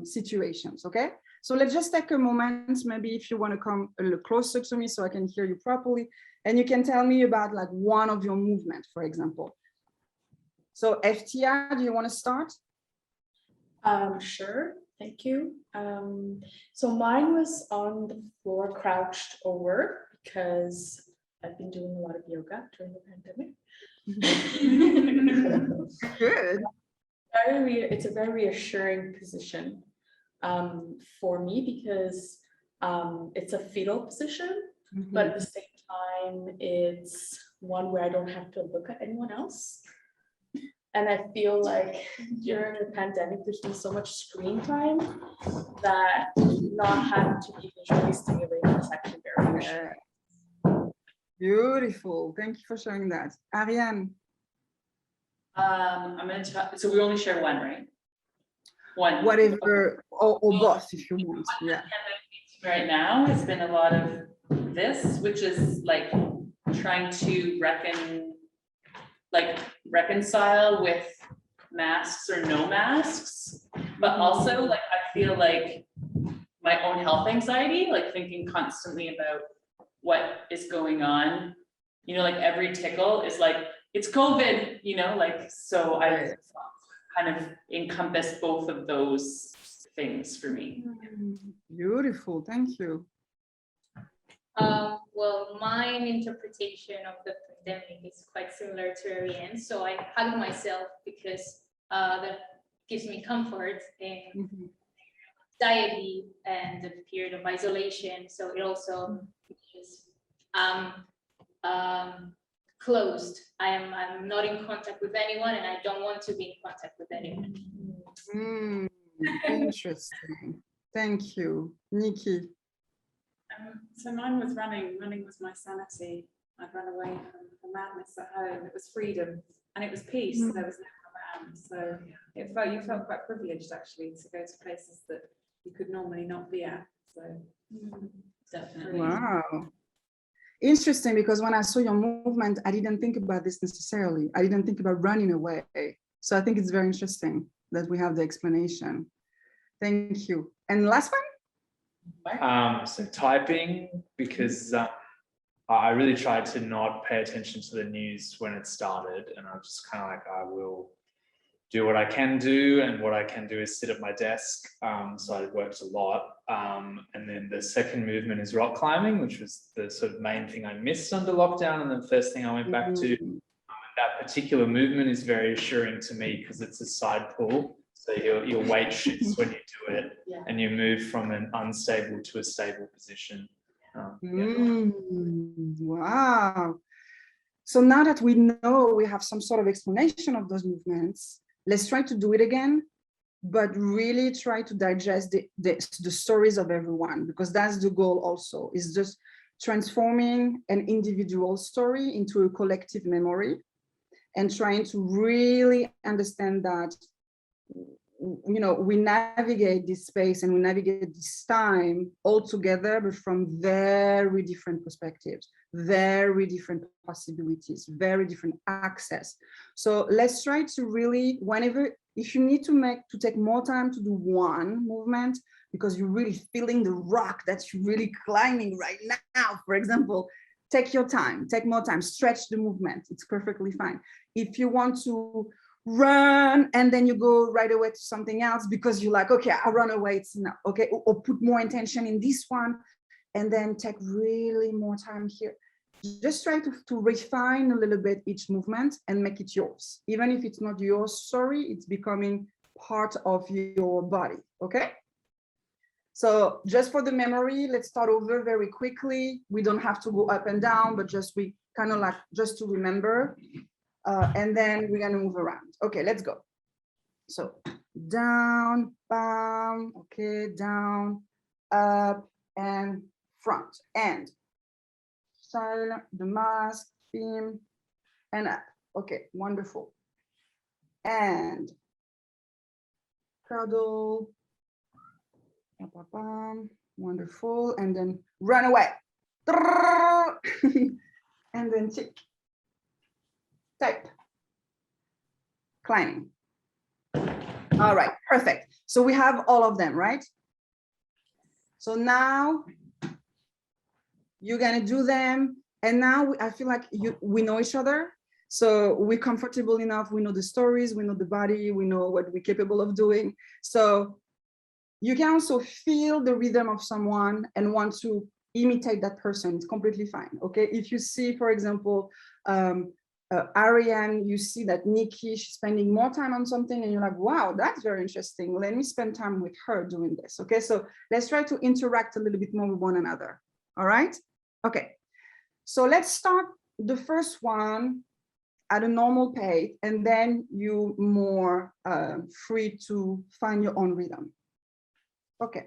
situations. Okay. So let's just take a moment. Maybe if you want to come a little closer to me so I can hear you properly. And you can tell me about like one of your movements, for example. So FTR, do you want to start? Sure, thank you. So mine was on the floor, crouched over, because I've been doing a lot of yoga during the pandemic. Good. It's a very reassuring position for me because it's a fetal position, but at the same time, it's one where I don't have to look at anyone else. And I feel like during the pandemic, there's been so much screen time that not having to be visually stimulated is actually very reassuring. Beautiful. Thank you for sharing that. Ariane. I'm going to try. So we only share one, right? One. Whatever, or both if you want. Yeah. Right now, it's been a lot of this, which is like trying to reconcile with masks or no masks, but also like I feel like my own health anxiety, like thinking constantly about what is going on, you know, like every tickle is like it's COVID, you know, like so I kind of encompass both of those things for me. Beautiful, thank you. Well, my interpretation of the pandemic is quite similar to Ariane. So I hug myself because that gives me comfort in anxiety and the period of isolation. So it also is closed. I'm not in contact with anyone, and I don't want to be in contact with anyone. Interesting. Thank you, Nikki. So mine was running. Running was my sanity. I'd run away from the madness at home. It was freedom and it was peace. There was no one around. So you felt quite privileged actually to go to places that you could normally not be at. So Definitely. Wow. Interesting, because when I saw your movement, I didn't think about this necessarily. I didn't think about running away. So I think it's very interesting that we have the explanation. Thank you. And last one? So typing, because I really tried to not pay attention to the news when it started, and I was just kind of like, I will do what I can do, and what I can do is sit at my desk. So I worked a lot. And then the second movement is rock climbing, which was the sort of main thing I missed under lockdown, and the first thing I went back to. That particular movement is very assuring to me because it's a side pull. So your weight shifts when you do it, and you move from an unstable to a stable position. Wow. So now that we know we have some sort of explanation of those movements, let's try to do it again, but really try to digest the stories of everyone, because that's the goal also, is just transforming an individual story into a collective memory and trying to really understand that, you know, we navigate this space and we navigate this time all together, but from very different perspectives, very different possibilities, very different access. So let's try to really, whenever, if you need to take more time to do one movement because you're really feeling the rock that you're really climbing right now, for example, take your time, take more time, stretch the movement. It's perfectly fine. If you want to run and then you go right away to something else because you're like, okay, I run away, it's enough, okay, or put more intention in this one and then take really more time here. Just try to refine a little bit each movement and make it yours. Even if it's not your story, it's becoming part of your body, okay? So just for the memory, let's start over very quickly. We don't have to go up and down, but just we kind of like just to remember. And then we're gonna move around. Okay, let's go. So down, bam, okay, down, up, and front, and silent, the mask, beam, and up. Okay, wonderful. And cuddle, wonderful, and then run away. And then tick. Type, climbing. All right, perfect. So we have all of them, right? So now you're gonna do them. And now I feel like we know each other. So we're comfortable enough. We know the stories, we know the body, we know what we're capable of doing. So you can also feel the rhythm of someone and want to imitate that person. It's completely fine, okay? If you see, for example, Ariane, you see that Nikki, she's spending more time on something and you're like, wow, that's very interesting. Let me spend time with her doing this. Okay, so let's try to interact a little bit more with one another. All right, okay. So let's start the first one at a normal pace and then you more free to find your own rhythm. Okay,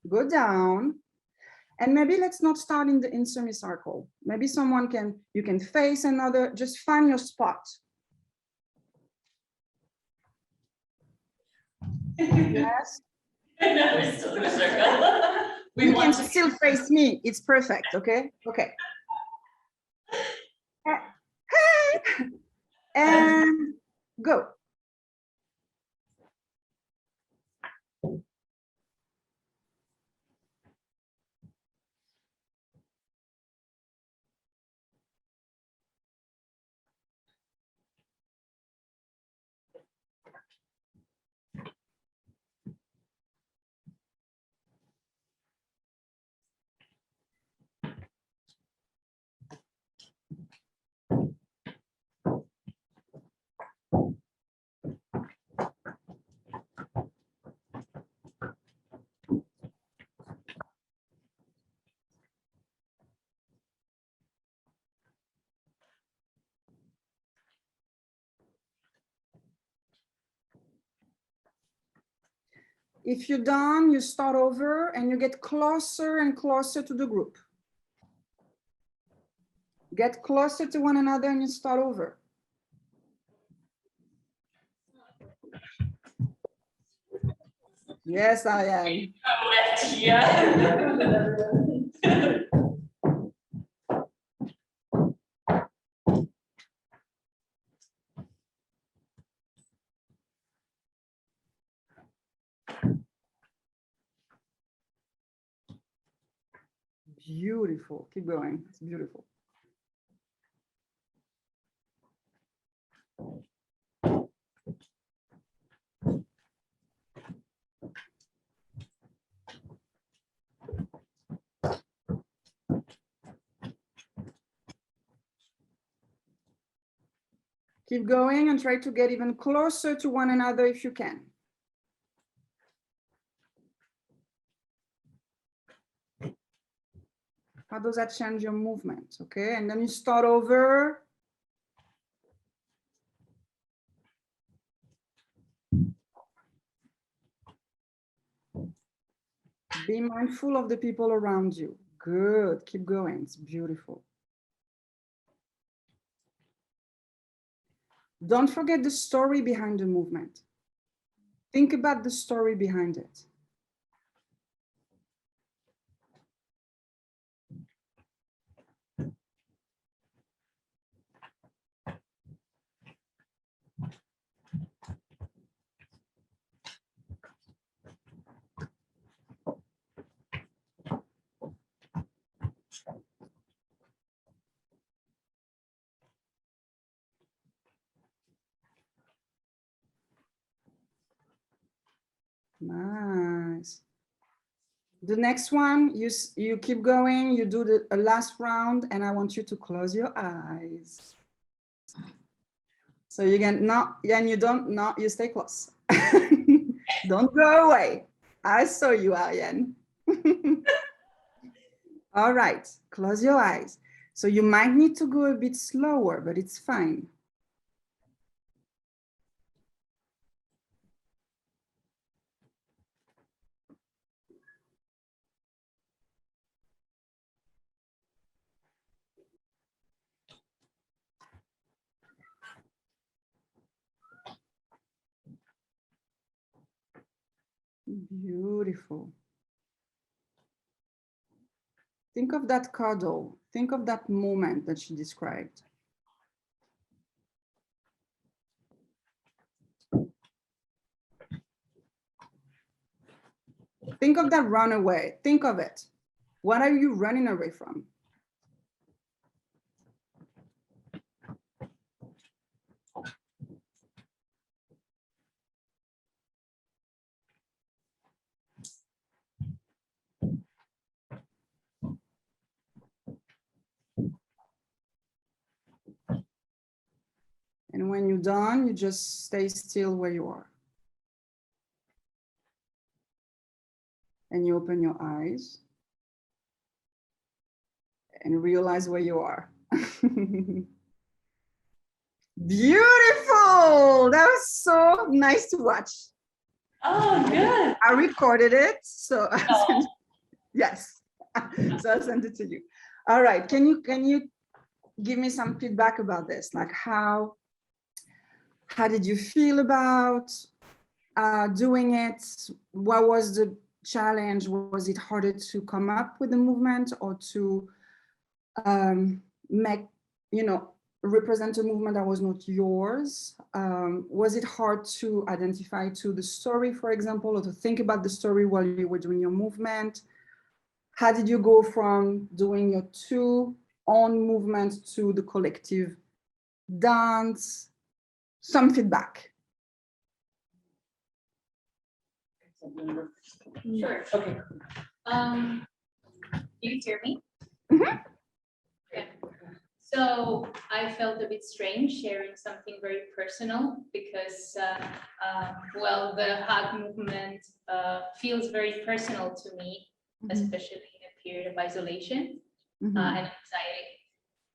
go down. And maybe let's not start in semicircle. Maybe you can face another, just find your spot. Yes. No, we're still in a circle. You can still face me. It's perfect, okay? Okay. Hey. And go. If you're done, you start over and you get closer and closer to the group. Get closer to one another and you start over. Yes, I am. Yeah. Beautiful. Keep going. It's beautiful. Keep going and try to get even closer to one another if you can. How does that change your movement? Okay, and then you start over. Be mindful of the people around you. Good, keep going, it's beautiful. Don't forget the story behind the movement. Think about the story behind it. Nice. The next one, you keep going, you do the last round, and I want you to close your eyes. So you can not, and you don't, not, you stay close. Don't go away. I saw you, Ariane. All right, close your eyes. So you might need to go a bit slower, but it's fine. Beautiful. Think of that cuddle. Think of that moment that she described. Think of that runaway. Think of it. What are you running away from? And when you're done, you just stay still where you are. And you open your eyes and realize where you are. Beautiful. That was so nice to watch. Oh, good. I recorded it, so Oh. yes. So I'll send it to you. All right. Can you give me some feedback about this? Like how did you feel about doing it? What was the challenge? Was it harder to come up with the movement or to make, represent a movement that was not yours? Was it hard to identify to the story, for example, or to think about the story while you were doing your movement? How did you go from doing your two own movement to the collective dance? Some feedback. Sure. Okay. You hear me? Mhm. Yeah. So I felt a bit strange sharing something very personal because, well, the hug movement feels very personal to me, especially in a period of isolation and anxiety.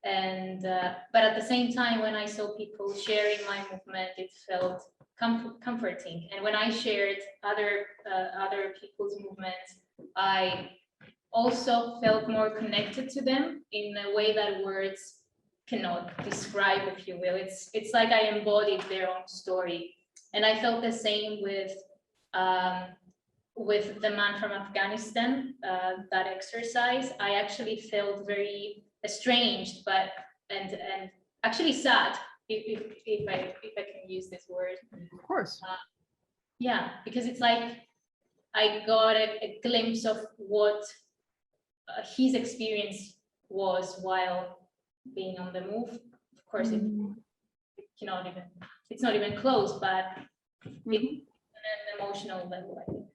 And but at the same time, when I saw people sharing my movement, it felt comforting. And when I shared other people's movements, I also felt more connected to them in a way that words cannot describe, if you will. It's like I embodied their own story. And I felt the same with the man from Afghanistan, that exercise. I actually felt very estranged, but and actually sad, if I can use this word. Of course. Yeah, because it's like I got a glimpse of what his experience was while being on the move. Of course, it cannot even, it's not even close, but it's an emotional level, I think.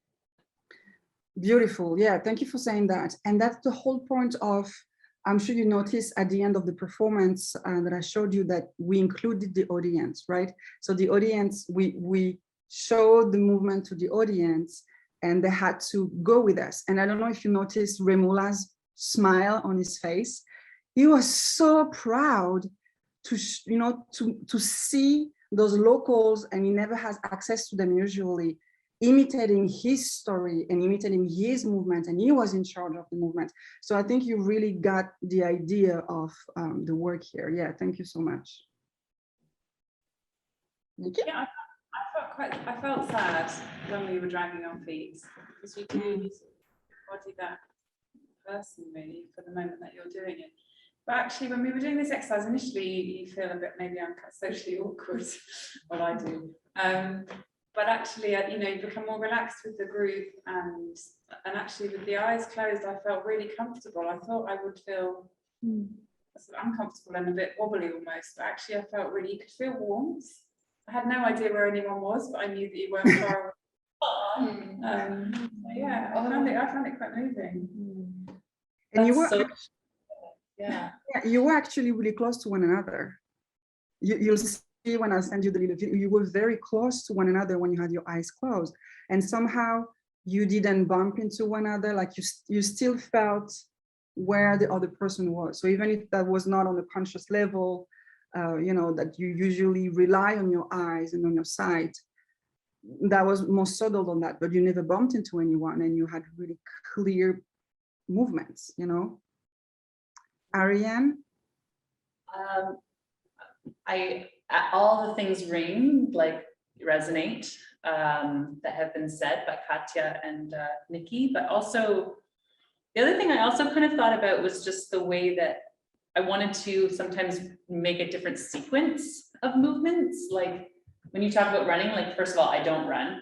Beautiful. Yeah, thank you for saying that. And that's the whole point of, I'm sure you noticed at the end of the performance that I showed you that we included the audience, right? So the audience, we showed the movement to the audience and they had to go with us. And I don't know if you noticed Remula's smile on his face. He was so proud to, to see those locals, and he never has access to them usually, imitating his story and imitating his movement, and he was in charge of the movement. So I think you really got the idea of the work here. Yeah, thank you so much. Yeah, I felt sad when we were dragging our feet, because you do embody that person really for the moment that you're doing it. But actually, when we were doing this exercise, initially you feel a bit, maybe I'm socially awkward. Well, I do. But actually, you become more relaxed with the group, and actually with the eyes closed, I felt really comfortable. I thought I would feel sort of uncomfortable and a bit wobbly almost, but actually I felt really, you could feel warmth. I had no idea where anyone was, but I knew that you weren't far away. Yeah, I found it quite moving. And you were, yeah, you were actually really close to one another. You'll see when I send you the little video, you were very close to one another when you had your eyes closed, and somehow you didn't bump into one another. Like you still felt where the other person was. So even if that was not on a conscious level, that you usually rely on your eyes and on your sight, that was more subtle than that, but you never bumped into anyone and you had really clear movements, Ariane? All the things resonate that have been said by Katya and Nikki, but also the other thing I also kind of thought about was just the way that I wanted to sometimes make a different sequence of movements. Like when you talk about running, like first of all, I don't run,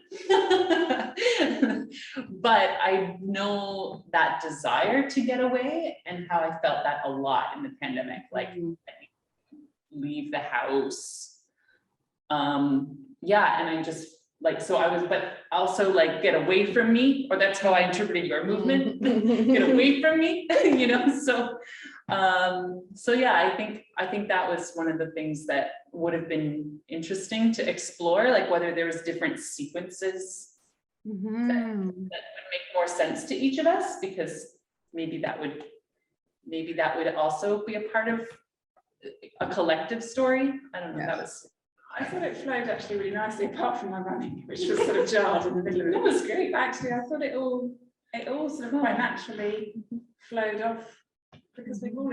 but I know that desire to get away and how I felt that a lot in the pandemic, like leave the house. Yeah, and I just like, so I was, but also like get away from me, or that's how I interpreted your movement, get away from me, so yeah, I think that was one of the things that would have been interesting to explore, like whether there was different sequences that would make more sense to each of us, because maybe that would also be a part of a collective story. I don't know. Yes. I thought it flowed actually really nicely, apart from my running, which was sort of jarred in the middle of it. It was great, actually. I thought it all sort of quite naturally flowed off, because we've all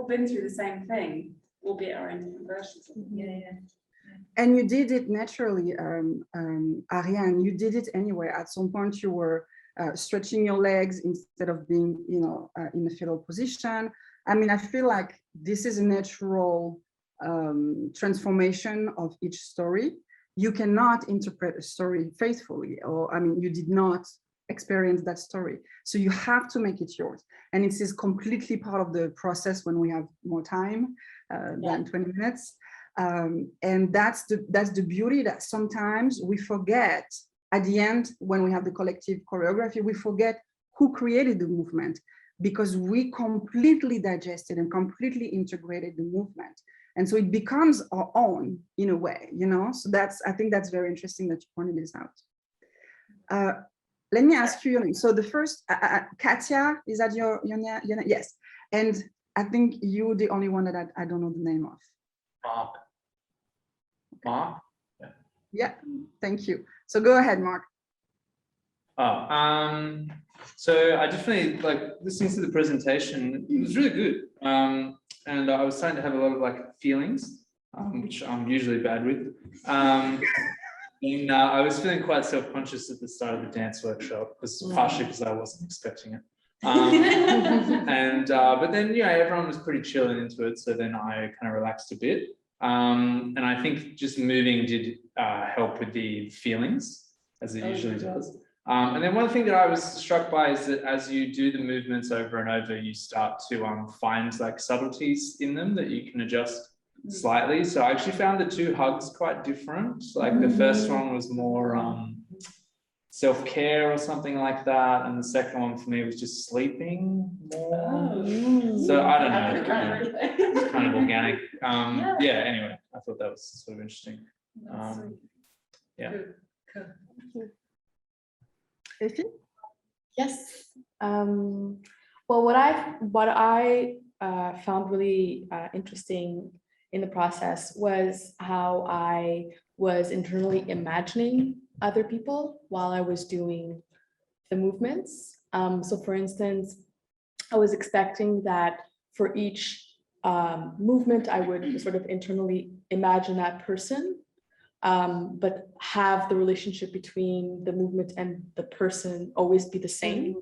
been through the same thing, albeit our own different versions of it. Yeah. And you did it naturally, Ariane. You did it anyway. At some point, you were stretching your legs instead of being, in a fetal position. I mean, I feel like this is a natural transformation of each story. You cannot interpret a story faithfully, or you did not experience that story. So you have to make it yours. And it is completely part of the process when we have more time than 20 minutes. And that's the beauty, that sometimes we forget at the end, when we have the collective choreography, we forget who created the movement, because we completely digested and completely integrated the movement. And so it becomes our own in a way, So I think that's very interesting that you pointed this out. Let me ask you, so the first, Katya, is that your name? Yes. And I think you're the only one that I don't know the name of. Mark? Yeah, thank you. So go ahead, Mark. So I definitely like listening to the presentation. It was really good. And I was starting to have a lot of feelings, which I'm usually bad with. And I was feeling quite self-conscious at the start of the dance workshop, partially because I wasn't expecting it. But then, everyone was pretty chill and into it. So then I kind of relaxed a bit. And I think just moving did help with the feelings, as it usually does. And then one thing that I was struck by is that as you do the movements over and over, you start to find like subtleties in them that you can adjust slightly. So I actually found the two hugs quite different. Like the first one was more self-care or something like that, and the second one for me was just sleeping more. So I don't know, it's kind of organic. Yeah, anyway, I thought that was sort of interesting. Yeah. Yes. Well, what I found really interesting in the process was how I was internally imagining other people while I was doing the movements. So for instance, I was expecting that for each movement, I would sort of internally imagine that person, but have the relationship between the movement and the person always be the same.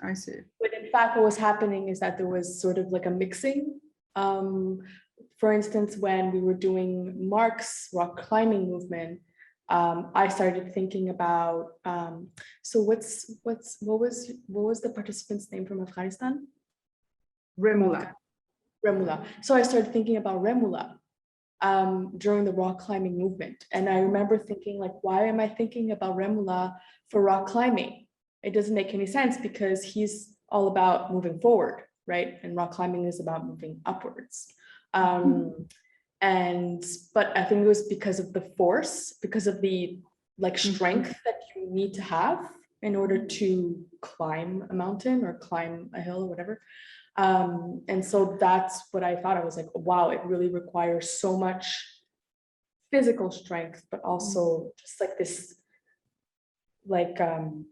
I see. But in fact, what was happening is that there was sort of like a mixing. For instance, when we were doing Mark's rock climbing movement, I started thinking about, so what was the participant's name from Afghanistan? Remula. Remula. So I started thinking about Remula during the rock climbing movement. And I remember thinking like, why am I thinking about Remula for rock climbing? It doesn't make any sense because he's all about moving forward, right? And rock climbing is about moving upwards. But I think it was because of the force, because of the like strength that you need to have in order to climb a mountain or climb a hill or whatever. And so that's what I thought. I was like, wow, it really requires so much physical strength, but also just like this like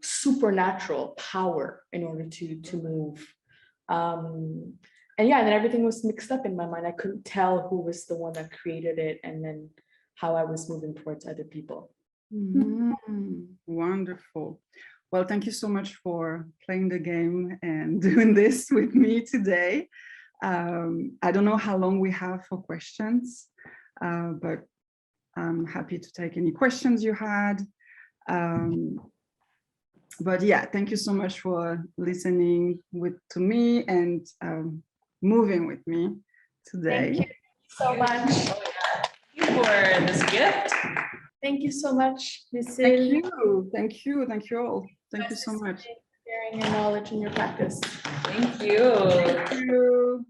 supernatural power in order to move. And yeah, and then everything was mixed up in my mind. I couldn't tell who was the one that created it and then how I was moving towards other people. Wonderful. Well, thank you so much for playing the game and doing this with me today. I don't know how long we have for questions, but I'm happy to take any questions you had. But yeah, thank you so much for listening to me and moving with me today. Thank you so much. Thank you for this gift. Thank you so much, Lucille. Thank you. Thank you. Thank you all. Thank you so much. Sharing your knowledge and your practice. Thank you. Thank you.